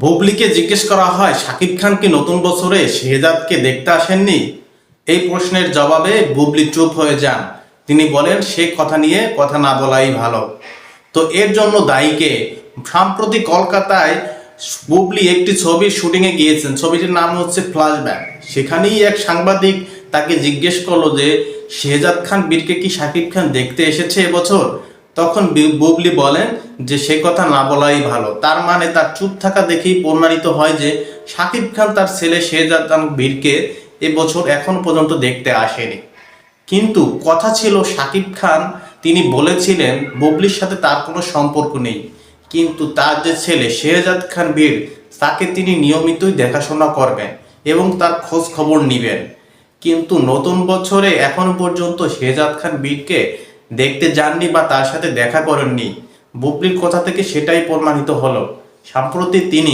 বুবলিকে জিজ্ঞেস করা হয় শাকিব খান কি নতুন বছরে শেহজাদকে দেখতে আসেননি। এই প্রশ্নের জবাবে বুবলি চুপ হয়ে যান। তিনি বলেন সে কথা নিয়ে কথা না বলাই ভালো। তো এর জন্য দায়ী কে? সম্প্রতি কলকাতায় বুবলি একটি ছবির শুটিংয়ে গিয়েছেন, ছবিটির নাম হচ্ছে ফ্ল্যাশব্যাক। সেখানেই এক সাংবাদিক তাকে জিজ্ঞেস করলো যে শেহজাদ খান বীরকে কি শাকিব খান দেখতে এসেছে এবছর। তখন বুবলি বলেন যে সে কথা না বলাই ভালো। তার মানে তার চুপ থাকা দেখেই প্রমাণিত হয় যে শাকিব খান তার ছেলে শেহজাদ খান বীরকে এবছর এখন পর্যন্ত দেখতে আসেনি। কিন্তু কথা ছিল শাকিব খান তিনি বলেছিলেন বুবলির সাথে তার কোনো সম্পর্ক নেই, কিন্তু তার যে ছেলে শেহজাদ খান বীর তাকে তিনি নিয়মিতই দেখাশোনা করবেন এবং তার খোঁজ খবর নিবেন। কিন্তু নতুন বছরে এখনো পর্যন্ত শেহজাদ খান বীরকে দেখতে যাননি বা তার সাথে দেখা করেননি। বুবলির কথা থেকে সেটাই প্রমাণিত হলো। সম্প্রতি তিনি